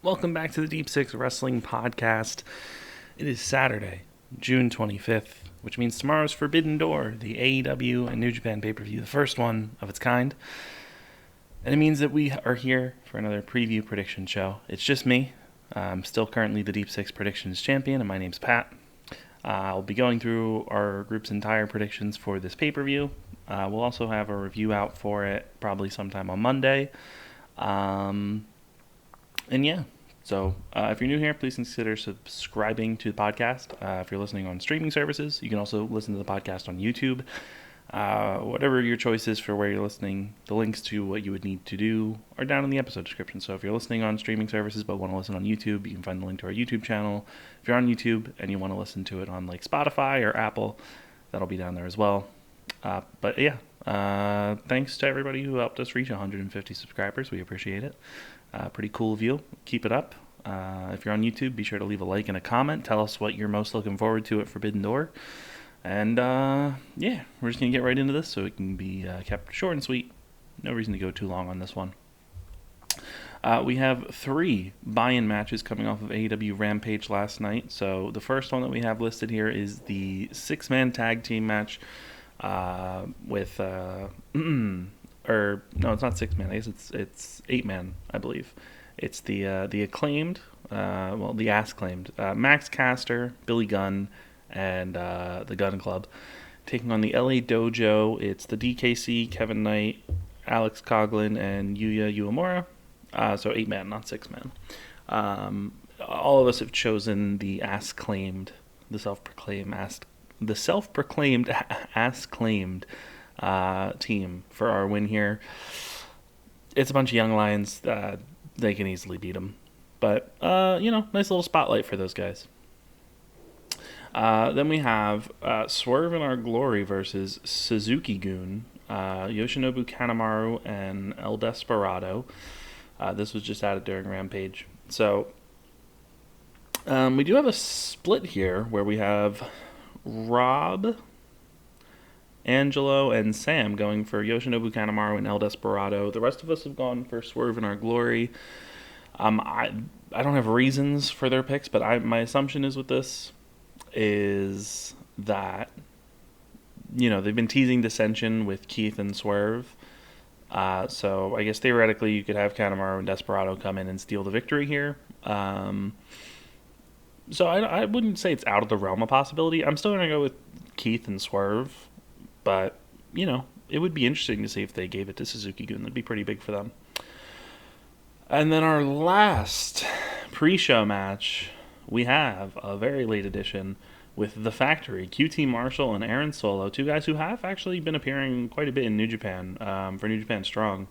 Welcome back to the Deep Six Wrestling Podcast. It is Saturday, June 25th, which means tomorrow's Forbidden Door, the AEW and New Japan pay-per-view, the first one of its kind. And it means that we are here for another preview prediction show. It's just me. I'm still currently the Deep Six Predictions Champion, and my name's Pat. I'll be going through our group's entire predictions for this pay-per-view. We'll also have a review out for it probably sometime on Monday. And yeah. So if you're new here, please consider subscribing to the podcast. If you're listening on streaming services, you can also listen to the podcast on YouTube. Whatever your choice is for where you're listening, the links to what you would need to do are down in the episode description. So if you're listening on streaming services but want to listen on YouTube, you can find the link to our YouTube channel. If you're on YouTube and you want to listen to it on like Spotify or Apple, that'll be down there as well. But yeah, thanks to everybody who helped us reach 150 subscribers. We appreciate it. Pretty cool view. Keep it up. If you're on YouTube, be sure to leave a like and a comment. Tell us what you're most looking forward to at Forbidden Door. And yeah, we're just going to get right into this so it can be kept short and sweet. No reason to go too long on this one. We have 3 buy-in matches coming off of AEW Rampage last night. So the first one that we have listed here is the 6-man tag team match with... or no, it's not 6-man. I guess it's 8-man, I believe. It's the acclaimed, the ass-claimed Max Caster, Billy Gunn, and the Gun Club taking on the LA Dojo. It's the DKC, Kevin Knight, Alex Coughlin, and Yuya Uemura. So 8-man, not 6-man. All of us have chosen the ass-claimed, the self-proclaimed ass-claimed team for our win here. It's a bunch of young lions. They can easily beat them. But, nice little spotlight for those guys. Then we have Swerve in Our Glory versus Suzuki-gun, Yoshinobu Kanemaru, and El Desperado. This was just added during Rampage. So, we do have a split here where we have Rob, Angelo, and Sam going for Yoshinobu Kanemaru and El Desperado. The rest of us have gone for Swerve in Our Glory. I don't have reasons for their picks, but my assumption is with this is that, they've been teasing dissension with Keith and Swerve. So I guess theoretically you could have Kanemaru and Desperado come in and steal the victory here. So I wouldn't say it's out of the realm of possibility. I'm still going to go with Keith and Swerve. But, it would be interesting to see if they gave it to Suzuki-gun. That'd be pretty big for them. And then our last pre-show match, we have a very late edition with The Factory, QT Marshall and Aaron Solo, 2 guys who have actually been appearing quite a bit in New Japan, for New Japan Strong,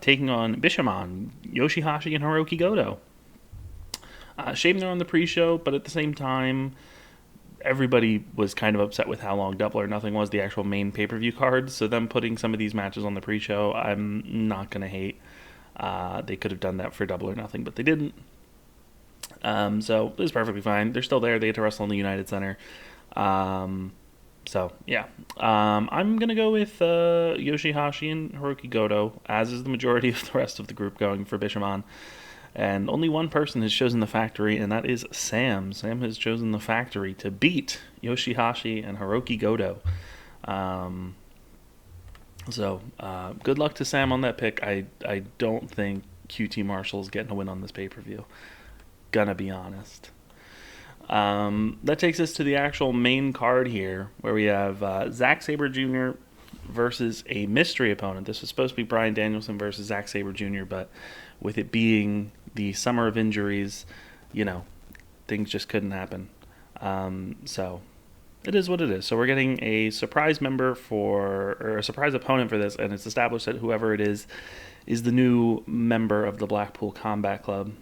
taking on Bishamon, Yoshihashi, and Hiroki Goto. Shame they're on the pre-show, but at the same time, everybody was kind of upset with how long Double or Nothing was, the actual main pay-per-view card. So them putting some of these matches on the pre-show, I'm not going to hate. They could have done that for Double or Nothing, but they didn't. So it was perfectly fine. They're still there. They get to wrestle in the United Center. So, yeah. I'm going to go with Yoshihashi and Hiroki Goto, as is the majority of the rest of the group going for Bishamon. And only one person has chosen the Factory, and that is Sam. Sam has chosen the Factory to beat Yoshihashi and Hiroki Goto. So good luck to Sam on that pick. I don't think QT Marshall's getting a win on this pay-per-view. Gonna be honest. That takes us to the actual main card here, where we have Zack Saber Jr. versus a mystery opponent. This was supposed to be Bryan Danielson versus Zack Saber Jr., but with it being the summer of injuries, things just couldn't happen. So it is what it is. So we're getting a surprise or a surprise opponent for this, and it's established that whoever it is the new member of the Blackpool Combat Club.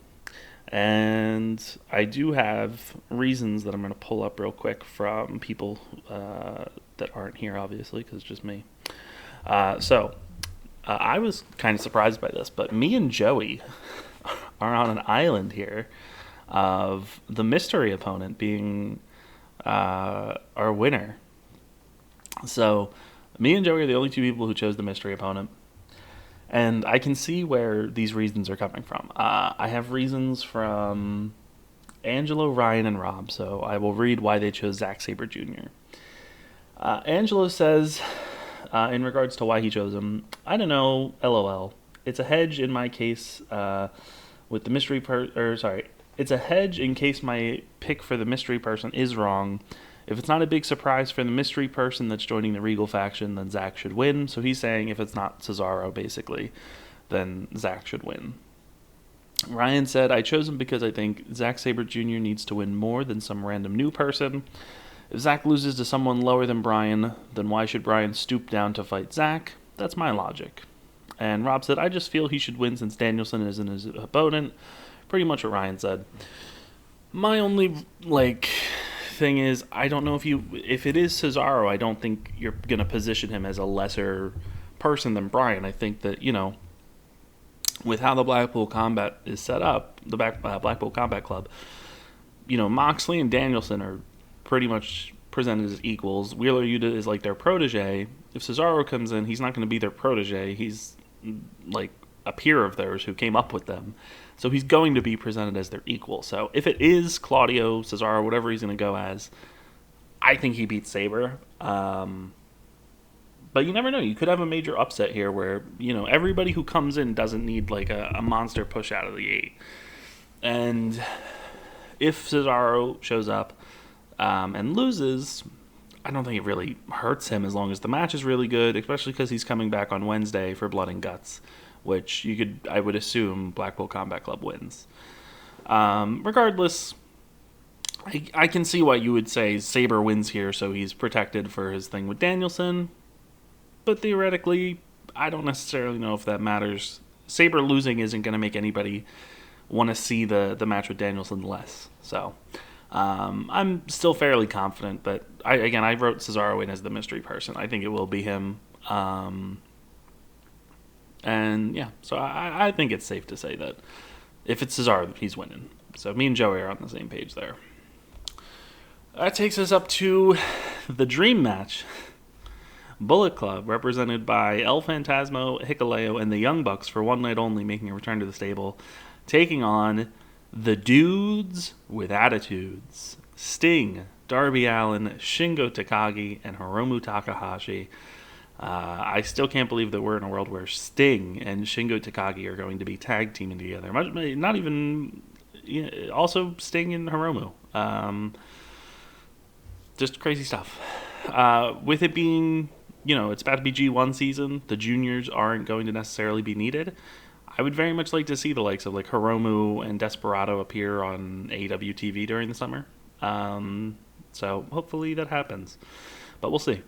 And I do have reasons that I'm going to pull up real quick from people that aren't here, obviously, because it's just me. So I was kind of surprised by this, but me and Joey are on an island here of the mystery opponent being our winner. So me and Joey are the only two people who chose the mystery opponent. And I can see where these reasons are coming from. I have reasons from Angelo, Ryan, and Rob, so I will read why they chose Zack Saber Jr. Angelo says, in regards to why he chose him, I don't know, LOL. It's a hedge in my case with the mystery it's a hedge in case my pick for the mystery person is wrong. If it's not a big surprise for the mystery person that's joining the Regal faction, then Zack should win. So he's saying if it's not Cesaro, basically, then Zack should win. Ryan said, I chose him because I think Zack Sabre Jr. needs to win more than some random new person. If Zack loses to someone lower than Bryan, then why should Bryan stoop down to fight Zack? That's my logic. And Rob said, I just feel he should win since Danielson isn't his opponent. Pretty much what Ryan said. My only, thing is, I don't know if it is Cesaro, I don't think you're going to position him as a lesser person than Bryan. I think that, with how the Blackpool Combat is set up, the Blackpool Combat Club, Moxley and Danielson are pretty much presented as equals. Wheeler Yuta is like their protege. If Cesaro comes in, he's not going to be their protege. He's like a peer of theirs who came up with them. So he's going to be presented as their equal. So if it is Claudio, Cesaro, whatever he's going to go as, I think he beats Sabre. But you never know. You could have a major upset here where, everybody who comes in doesn't need like a monster push out of the gate. And if Cesaro shows up and loses, I don't think it really hurts him as long as the match is really good, especially because he's coming back on Wednesday for Blood and Guts, which I would assume Blackpool Combat Club wins. Regardless, I can see why you would say Sabre wins here, so he's protected for his thing with Danielson. But theoretically, I don't necessarily know if that matters. Sabre losing isn't going to make anybody want to see the match with Danielson less. So I'm still fairly confident, but I wrote Cesaro in as the mystery person. I think it will be him. And yeah, so I think it's safe to say that if it's Cesaro, he's winning. So me and Joey are on the same page there. That takes us up to the dream match. Bullet Club, represented by El Phantasmo, Hikuleo, and the Young Bucks for one night only, making a return to the stable, taking on the Dudes with Attitudes. Sting, Darby Allin, Shingo Takagi, and Hiromu Takahashi. I still can't believe that we're in a world where Sting and Shingo Takagi are going to be tag teaming together. Not even... also Sting and Hiromu. Just crazy stuff. With it being, it's about to be G1 season, the juniors aren't going to necessarily be needed. I would very much like to see the likes of Hiromu and Desperado appear on AEW TV during the summer. So hopefully that happens. But we'll see.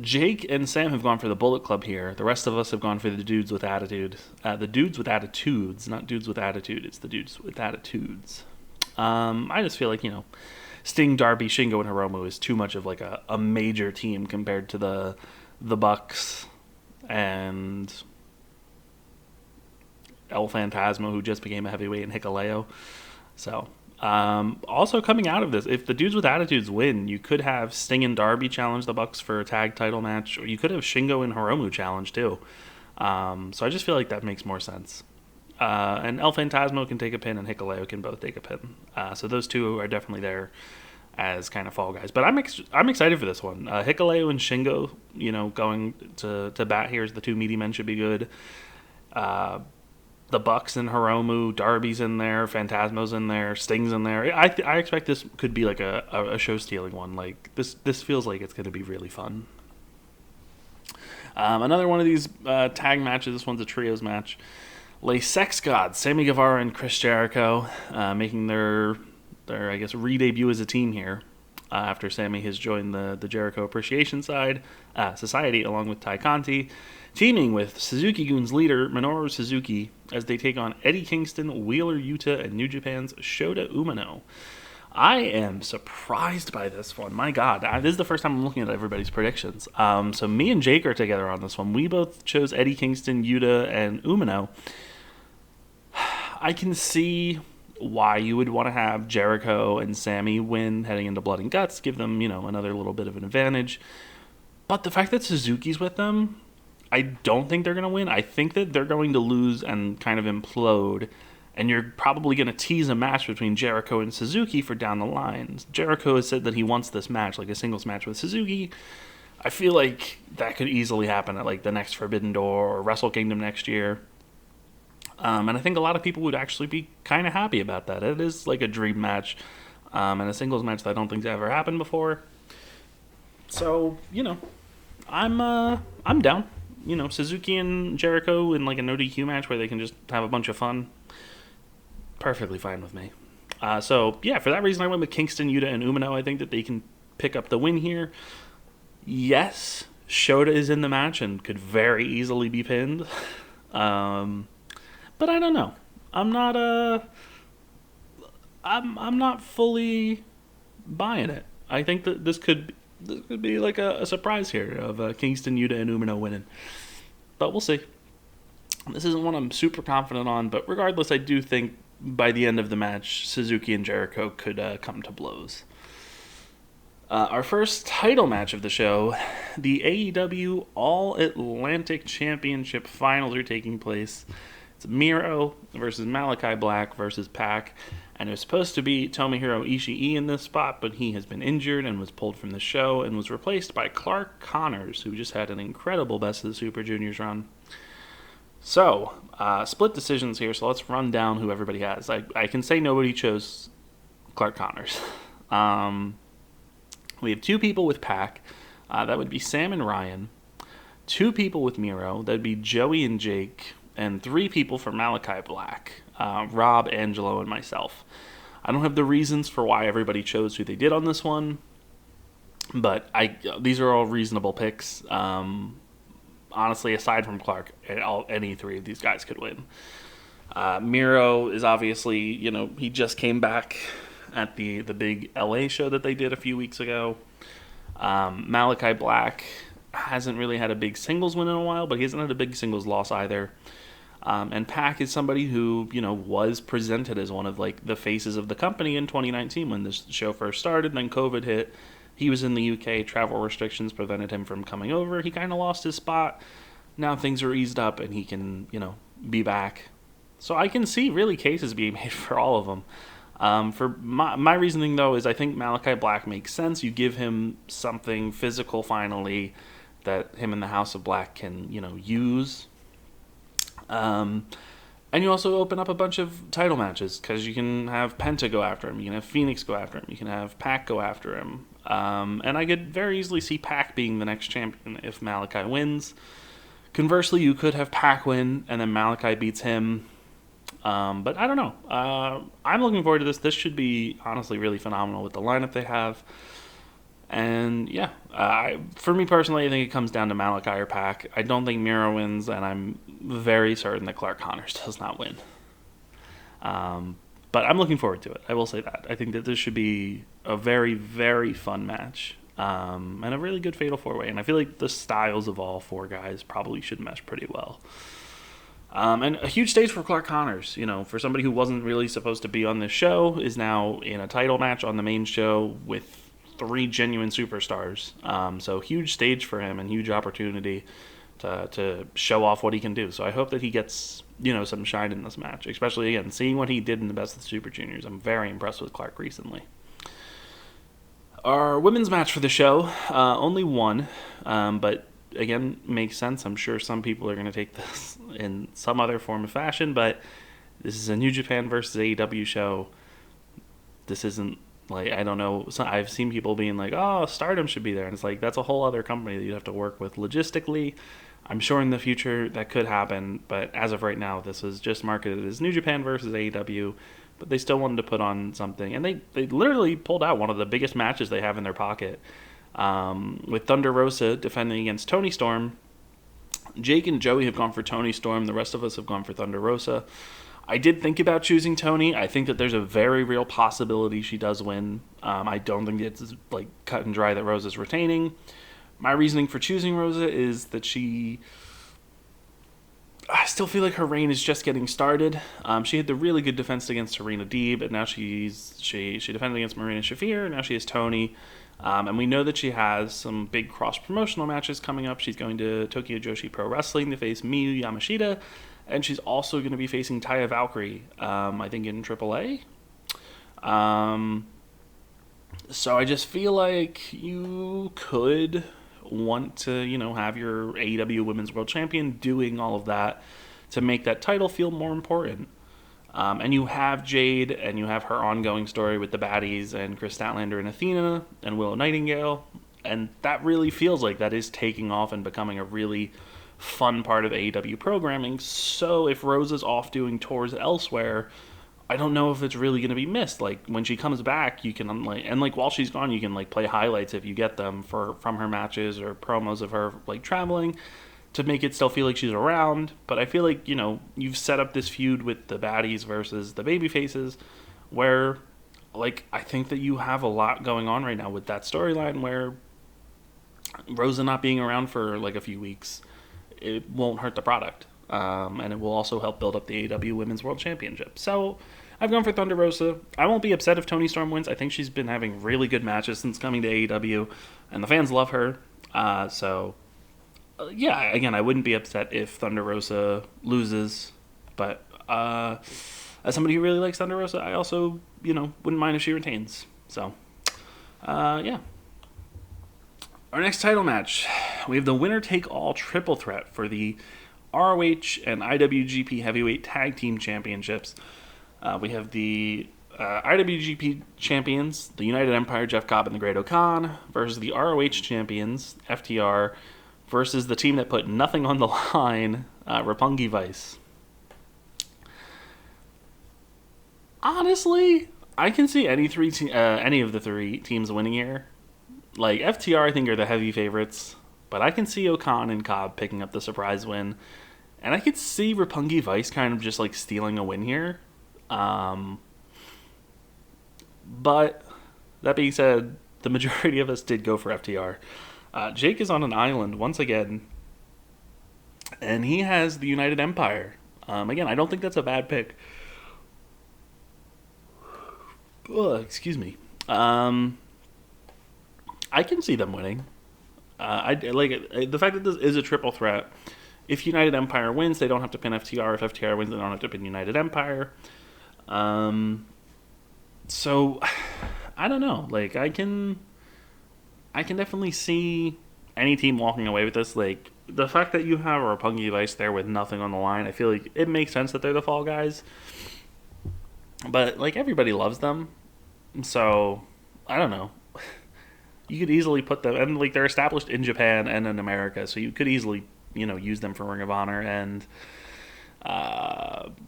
Jake and Sam have gone for the Bullet Club here. The rest of us have gone for the Dudes with Attitude. The Dudes with Attitudes, not Dudes with Attitude. It's the Dudes with Attitudes. I just feel like, Sting, Darby, Shingo, and Hiromu is too much of a major team compared to the Bucks and El Phantasmo, who just became a heavyweight, and Hikuleo. So... also coming out of this, if the Dudes with Attitudes win, you could have Sting and Darby challenge the Bucks for a tag title match, or you could have Shingo and Hiromu challenge too. So I just feel like that makes more sense. And El Phantasmo can take a pin, and Hikuleo can both take a pin. So those two are definitely there as kind of fall guys. But I'm excited for this one. Hikuleo and Shingo, going to bat here as the two meaty men should be good. The Bucks and Hiromu, Darby's in there, Phantasmo's in there, Sting's in there. I expect this could be like a show-stealing one. Like this feels like it's going to be really fun. Another one of these tag matches. This one's a trios match. Les Sex Gods, Sammy Guevara and Chris Jericho, making their I guess re-debut as a team here after Sammy has joined the Jericho Appreciation Society along with Tai Conti, teaming with Suzuki-gun's leader Minoru Suzuki as they take on Eddie Kingston, Wheeler Yuta, and New Japan's Shota Umino. I am surprised by this one. My God, this is the first time I'm looking at everybody's predictions. So me and Jake are together on this one. We both chose Eddie Kingston, Yuta, and Umino. I can see why you would want to have Jericho and Sammy win heading into Blood and Guts, give them, another little bit of an advantage. But the fact that Suzuki's with them, I don't think they're going to win. I think that they're going to lose and kind of implode. And you're probably going to tease a match between Jericho and Suzuki for down the line. Jericho has said that he wants this match, like a singles match with Suzuki. I feel like that could easily happen at like the next Forbidden Door or Wrestle Kingdom next year. And I think a lot of people would actually be kind of happy about that. It is like a dream match and a singles match that I don't think's ever happened before. So, I'm down. Suzuki and Jericho in like a no DQ match where they can just have a bunch of fun. Perfectly fine with me. So, for that reason, I went with Kingston, Yuta, and Umino. I think that they can pick up the win here. Yes, Shota is in the match and could very easily be pinned. But I don't know. I'm not fully buying it. I think that this could be like a surprise here of Kingston, Yuta, and Umino winning. But we'll see. This isn't one I'm super confident on, but regardless, I do think by the end of the match, Suzuki and Jericho could come to blows. Our first title match of the show, the AEW All Atlantic Championship finals are taking place. It's Miro versus Malakai Black versus Pac, and it was supposed to be Tomohiro Ishii in this spot, but he has been injured and was pulled from the show and was replaced by Clark Connors, who just had an incredible Best of the Super Juniors run. So, split decisions here, so let's run down who everybody has. I can say nobody chose Clark Connors. We have two people with Pac. That would be Sam and Ryan. Two people with Miro. That would be Joey and Jake. And three people for Malakai Black. Rob, Angelo, and myself. I don't have the reasons for why everybody chose who they did on this one. But these are all reasonable picks. Honestly, aside from Clark, any three of these guys could win. Miro is obviously, he just came back at the big LA show that they did a few weeks ago. Malakai Black hasn't really had a big singles win in a while, but he hasn't had a big singles loss either. And Pac is somebody who, was presented as one of like the faces of the company in 2019 when this show first started. Then COVID hit. He was in the UK. Travel restrictions prevented him from coming over. He kind of lost his spot. Now things are eased up and he can, be back. So I can see really cases being made for all of them. For my reasoning, though, is I think Malakai Black makes sense. You give him something physical finally that him and the House of Black can, use. And you also open up a bunch of title matches because you can have Penta go after him. You can have Phoenix go after him. You can have Pac go after him. And I could very easily see Pac being the next champion if Malakai wins. Conversely, you could have Pac win and then Malakai beats him. But I don't know. I'm looking forward to this. This should be, honestly, really phenomenal with the lineup they have. And, for me personally, I think it comes down to Malakai or Pac. I don't think Miro wins, and I'm very certain that Clark Connors does not win. But I'm looking forward to it. I will say that. I think that this should be a very, very fun match. And a really good Fatal 4-Way. And I feel like the styles of all four guys probably should mesh pretty well. And a huge stage for Clark Connors, for somebody who wasn't really supposed to be on this show, is now in a title match on the main show with three genuine superstars. So huge stage for him and huge opportunity to show off what he can do. So I hope that he gets, some shine in this match, especially, again, seeing what he did in the Best of the Super Juniors. I'm very impressed with Clark recently. Our women's match for the show, only one, but again, makes sense. I'm sure some people are going to take this in some other form of fashion, but this is a New Japan versus AEW show. This isn't, I don't know. I've seen people being like, oh, Stardom should be there. And it's like, that's a whole other company that you have to work with logistically. I'm sure in the future that could happen, but as of right now, this is just marketed as New Japan versus AEW. But they still wanted to put on something. And they literally pulled out one of the biggest matches they have in their pocket. With Thunder Rosa defending against Toni Storm. Jake and Joey have gone for Toni Storm. The rest of us have gone for Thunder Rosa. I did think about choosing Toni. I think that there's a very real possibility she does win. I don't think it's cut and dry that Rosa's retaining. My reasoning for choosing Rosa is that I still feel like her reign is just getting started. She had the really good defense against Serena Deeb, and now she defended against Marina Shafir. Now she has Toni, and we know that she has some big cross-promotional matches coming up. She's going to Tokyo Joshi Pro Wrestling to face Miyu Yamashita, and she's also going to be facing Taya Valkyrie, I think in AAA. So I just feel like you could want to, have your AEW Women's World Champion doing all of that to make that title feel more important. And you have Jade, and you have her ongoing story with the baddies and Chris Statlander and Athena and Willow Nightingale, and that really feels like that is taking off and becoming a really fun part of AEW programming. So if Rosa's off doing tours elsewhere, I don't know if it's really going to be missed. When she comes back, you can while she's gone, you can play highlights if you get them from her matches or promos of her traveling to make it still feel like she's around. But I feel like you've set up this feud with the baddies versus the baby faces, where I think that you have a lot going on right now with that storyline where Rosa not being around for a few weeks, it won't hurt the product. And it will also help build up the AEW Women's World Championship. So I've gone for Thunder Rosa. I won't be upset if Toni Storm wins. I think she's been having really good matches since coming to AEW, and the fans love her. Yeah, again, I wouldn't be upset if Thunder Rosa loses. But as somebody who really likes Thunder Rosa, I also, wouldn't mind if she retains. So, yeah. Our next title match, we have the winner-take-all triple threat for the ROH and IWGP Heavyweight Tag Team Championships. We have the IWGP Champions, the United Empire, Jeff Cobb and the Great O'Khan, versus the ROH Champions, FTR, versus the team that put nothing on the line, Roppongi Vice. Honestly, I can see any of the three teams winning here. FTR, I think, are the heavy favorites. But I can see O'Khan and Cobb picking up the surprise win. And I could see Roppongi Vice kind of just stealing a win here. But that being said, the majority of us did go for FTR. Jake is on an island once again. And he has the United Empire. Again, I don't think that's a bad pick. Excuse me. I can see them winning. The fact that this is a triple threat. If United Empire wins, they don't have to pin FTR. If FTR wins, they don't have to pin United Empire. So I don't know. I can definitely see any team walking away with this. The fact that you have a Roppongi Vice there with nothing on the line, I feel like it makes sense that they're the fall guys. But everybody loves them, so I don't know. You could easily put them, and they're established in Japan and in America, so you could easily, use them for Ring of Honor and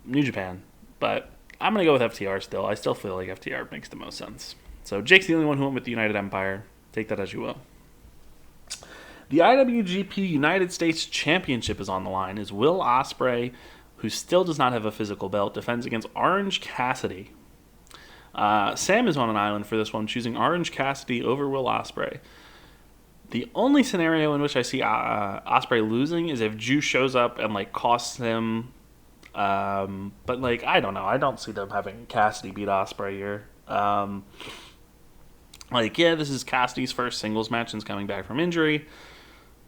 New Japan. But I'm going to go with FTR still. I still feel like FTR makes the most sense. So Jake's the only one who went with the United Empire. Take that as you will. The IWGP United States Championship is on the line as Will Ospreay, who still does not have a physical belt, defends against Orange Cassidy. Sam is on an island for this one, choosing Orange Cassidy over Will Ospreay. The only scenario in which I see Ospreay losing is if Juice shows up and costs him. But I don't know. I don't see them having Cassidy beat Ospreay here. Yeah, this is Cassidy's first singles match since coming back from injury.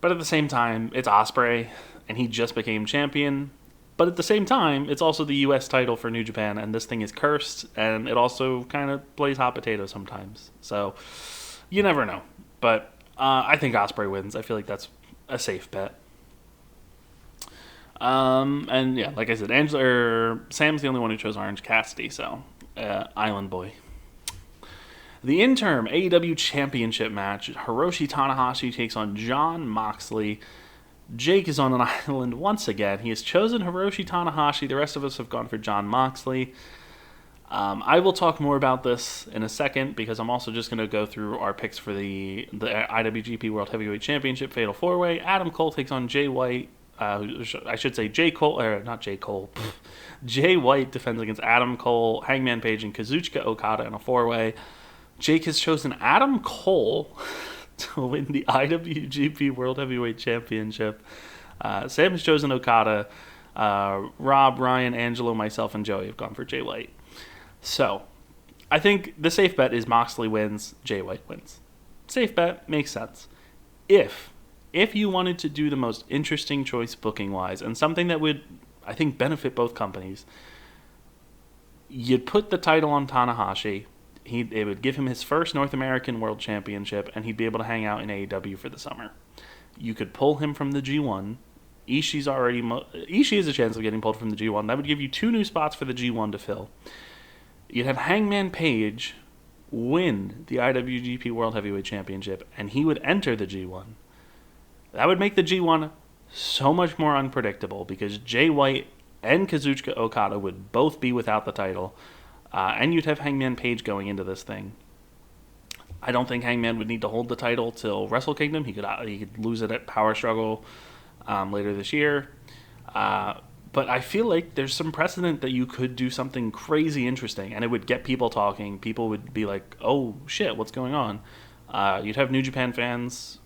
But at the same time, it's Ospreay, and he just became champion. But at the same time, it's also the U.S. title for New Japan, and this thing is cursed, and it also kind of plays hot potato sometimes. So, you never know. But I think Ospreay wins. I feel like that's a safe bet. And yeah, like I said, Sam's the only one who chose Orange Cassidy, so Island Boy. The interim AEW Championship match, Hiroshi Tanahashi takes on Jon Moxley. Jake is on an island once again. He has chosen Hiroshi Tanahashi. The rest of us have gone for Jon Moxley. I will talk more about this in a second because I'm also just going to go through our picks for the IWGP World Heavyweight Championship Fatal 4-Way. Adam Cole takes on Jay White. I should say Jay Cole, or not Jay Cole. Jay White defends against Adam Cole, Hangman Page, and Kazuchika Okada in a 4-way. Jake has chosen Adam Cole to win the IWGP World Heavyweight Championship. Sam has chosen Okada. Rob, Ryan, Angelo, myself, and Joey have gone for Jay White. So, I think the safe bet is Moxley wins, Jay White wins. Safe bet, makes sense. If you wanted to do the most interesting choice booking-wise, and something that would, I think, benefit both companies, you'd put the title on Tanahashi. It would give him his first North American World Championship, and he'd be able to hang out in AEW for the summer. You could pull him from the G1. Ishii has a chance of getting pulled from the G1. That would give you 2 new spots for the G1 to fill. You'd have Hangman Page win the IWGP World Heavyweight Championship, and he would enter the G1. That would make the G1 so much more unpredictable because Jay White and Kazuchika Okada would both be without the title. And you'd have Hangman Page going into this thing. I don't think Hangman would need to hold the title till Wrestle Kingdom. He could lose it at Power Struggle later this year. But I feel like there's some precedent that you could do something crazy interesting, and it would get people talking. People would be like, oh, shit, what's going on? You'd have New Japan fans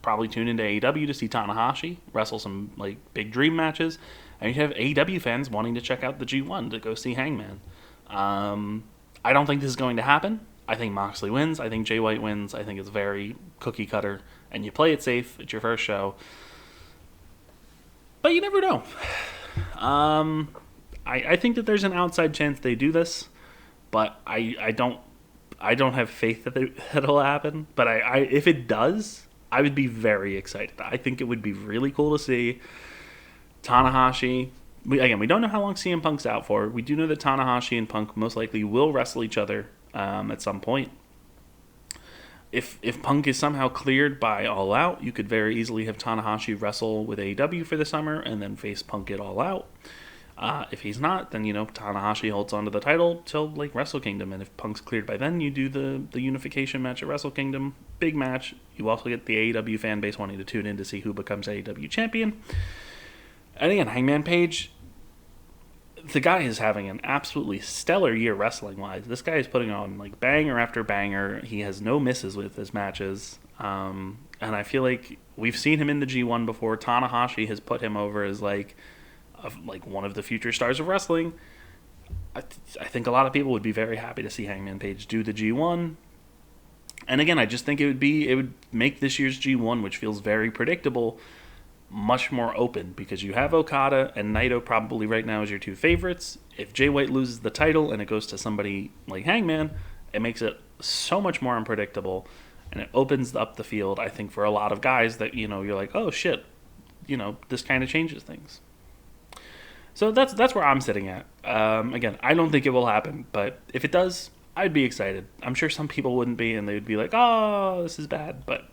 probably tune into AEW to see Tanahashi wrestle some like big dream matches. And you'd have AEW fans wanting to check out the G1 to go see Hangman. I don't think this is going to happen. I think Moxley wins. I think Jay White wins. I think it's very cookie cutter. And you play it safe. It's your first show. But you never know. I think that there's an outside chance they do this. But I don't have faith that it'll happen. But if it does, I would be very excited. I think it would be really cool to see Tanahashi. We don't know how long CM Punk's out for. We do know that Tanahashi and Punk most likely will wrestle each other at some point. If Punk is somehow cleared by All Out, you could very easily have Tanahashi wrestle with AEW for the summer and then face Punk at All Out. If he's not, then Tanahashi holds onto the title till like Wrestle Kingdom, and if Punk's cleared by then, you do the unification match at Wrestle Kingdom, big match. You also get the AEW fan base wanting to tune in to see who becomes AEW champion. And again, Hangman Page, the guy is having an absolutely stellar year wrestling-wise. This guy is putting on like banger after banger. He has no misses with his matches. And I feel like we've seen him in the G1 before. Tanahashi has put him over as like one of the future stars of wrestling. I think a lot of people would be very happy to see Hangman Page do the G1. And again, I just think it would make this year's G1, which feels very predictable, much more open because you have Okada and Naito probably right now as your 2 favorites. If Jay White loses the title and it goes to somebody like Hangman, it makes it so much more unpredictable, and it opens up the field, I think, for a lot of guys that, you're like, oh shit, this kind of changes things. So that's where I'm sitting at. Again, I don't think it will happen, but if it does, I'd be excited. I'm sure some people wouldn't be, and they'd be like, oh, this is bad, but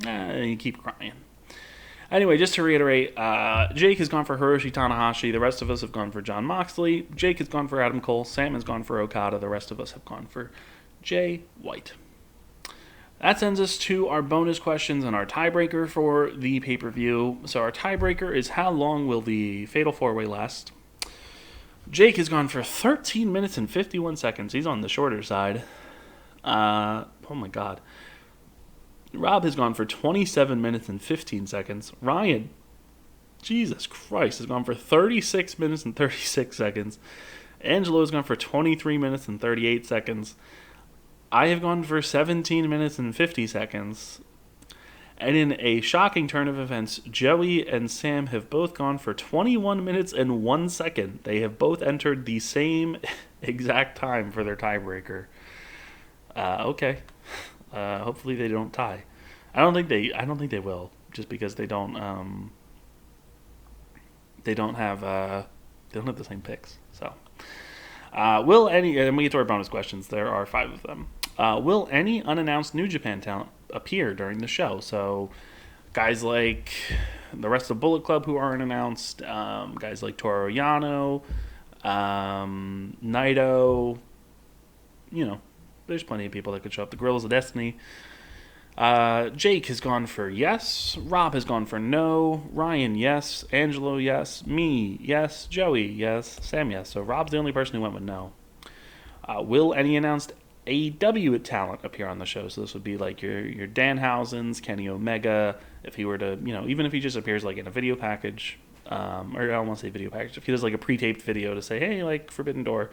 you keep crying. Anyway, just to reiterate, Jake has gone for Hiroshi Tanahashi. The rest of us have gone for Jon Moxley. Jake has gone for Adam Cole. Sam has gone for Okada. The rest of us have gone for Jay White. That sends us to our bonus questions and our tiebreaker for the pay-per-view. So our tiebreaker is how long will the Fatal 4-Way last? Jake has gone for 13 minutes and 51 seconds. He's on the shorter side. Oh my god. Rob has gone for 27 minutes and 15 seconds. Ryan, Jesus Christ, has gone for 36 minutes and 36 seconds. Angelo has gone for 23 minutes and 38 seconds. I have gone for 17 minutes and 50 seconds. And in a shocking turn of events, Joey and Sam have both gone for 21 minutes and 1 second. They have both entered the same exact time for their tiebreaker. Okay. Hopefully they don't tie. I don't think they will, just because they don't have the same picks. So, will any? And we get to our bonus questions. There are 5 of them. Will any unannounced New Japan talent appear during the show? So, guys like the rest of Bullet Club who aren't announced, guys like Toru Yano, Naito. There's plenty of people that could show up. The Guerrillas of Destiny. Jake has gone for yes. Rob has gone for no. Ryan, yes. Angelo, yes. Me, yes. Joey, yes. Sam, yes. So Rob's the only person who went with no. Will any announced AEW talent appear on the show? So this would be like your Danhausens, Kenny Omega. If he were to, even if he just appears like in a video package, or I don't want to say video package. If he does like a pre-taped video to say, hey, like Forbidden Door,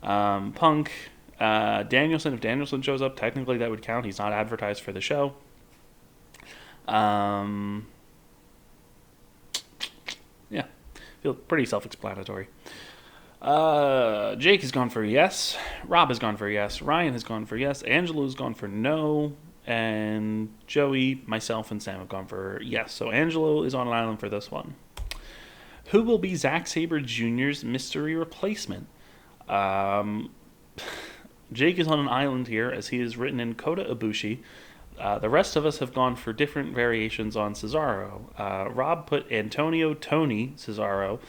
Punk. Danielson, if Danielson shows up, technically that would count. He's not advertised for the show. Yeah, feel pretty self-explanatory. Jake has gone for yes. Rob has gone for yes. Ryan has gone for yes. Angelo's gone for no. And Joey, myself, and Sam have gone for yes. So Angelo is on an island for this one. Who will be Zack Saber Jr.'s mystery replacement? Jake is on an island here, as he is written in Kota Ibushi. The rest of us have gone for different variations on Cesaro. Rob put Antonio Tony Cesaro.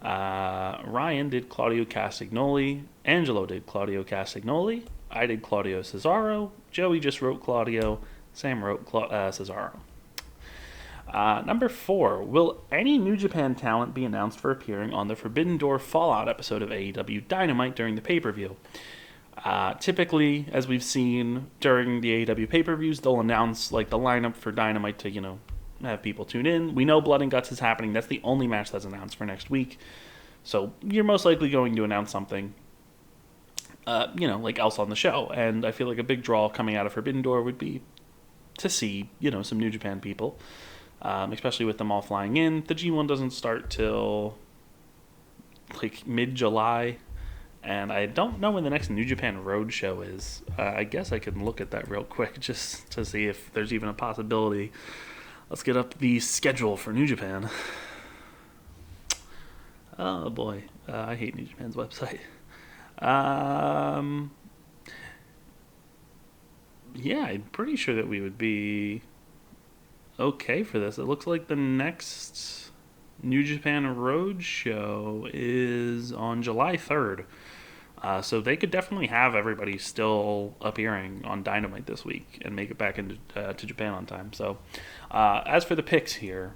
Ryan did Claudio Castagnoli. Angelo did Claudio Castagnoli. I did Claudio Cesaro. Joey just wrote Claudio. Sam wrote Cesaro. Number 4. Will any New Japan talent be announced for appearing on the Forbidden Door Fallout episode of AEW Dynamite during the pay-per-view? Typically, as we've seen during the AEW pay-per-views, they'll announce like the lineup for Dynamite to, have people tune in. We know Blood and Guts is happening. That's the only match that's announced for next week. So you're most likely going to announce something, like else on the show. And I feel like a big draw coming out of Forbidden Door would be to see, some New Japan people, especially with them all flying in. The G1 doesn't start till like mid-July. And I don't know when the next New Japan Road show is. I guess I can look at that real quick just to see if there's even a possibility. Let's get up the schedule for New Japan. Oh boy, I hate New Japan's website. Yeah, I'm pretty sure that we would be okay for this. It looks like the next New Japan Road show is on July 3rd. So they could definitely have everybody still appearing on Dynamite this week and make it back into to Japan on time. So as for the picks here,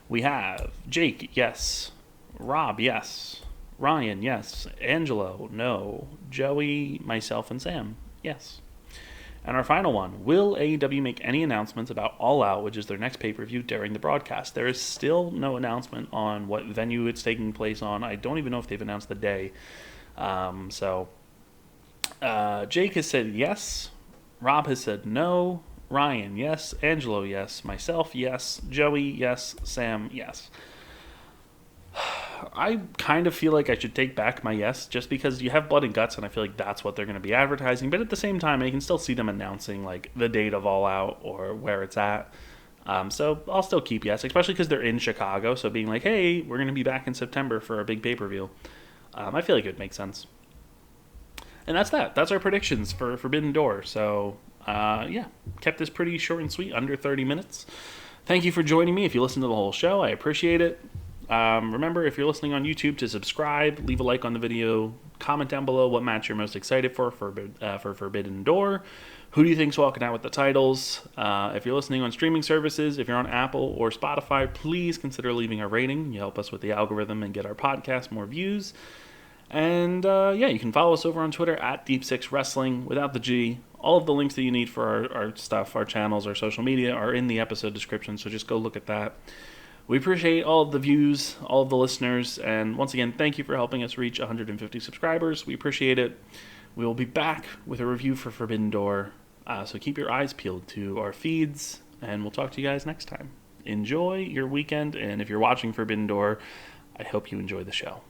we have Jake, yes. Rob, yes. Ryan, yes. Angelo, no. Joey, myself, and Sam, yes. And our final one, will AEW make any announcements about All Out, which is their next pay-per-view, during the broadcast? There is still no announcement on what venue it's taking place on. I don't even know if they've announced the day. Jake has said yes. Rob has said no. Ryan, yes. Angelo, yes. Myself, yes. Joey, yes. Sam, yes. I kind of feel like I should take back my yes, just because you have Blood and Guts, and I feel like that's what they're going to be advertising. But at the same time, I can still see them announcing like the date of All Out or where it's at. So I'll still keep yes, especially because they're in Chicago. So being like, hey, we're going to be back in September for a big pay-per-view. I feel like it would make sense. And that's that. That's our predictions for Forbidden Door. So, kept this pretty short and sweet, under 30 minutes. Thank you for joining me. If you listened to the whole show, I appreciate it. Remember, if you're listening on YouTube, to subscribe, leave a like on the video, comment down below what match you're most excited for Forbidden Door. Who do you think's walking out with the titles? If you're listening on streaming services, if you're on Apple or Spotify, please consider leaving a rating. You help us with the algorithm and get our podcast more views. And you can follow us over on Twitter at Deep6Wrestling without the G. All of the links that you need for our stuff, our channels, our social media are in the episode description, so just go look at that. We appreciate all of the views, all of the listeners, and once again, thank you for helping us reach 150 subscribers. We appreciate it. We will be back with a review for Forbidden Door So keep your eyes peeled to our feeds, and we'll talk to you guys next time. Enjoy your weekend, and if you're watching Forbidden Door, I hope you enjoy the show.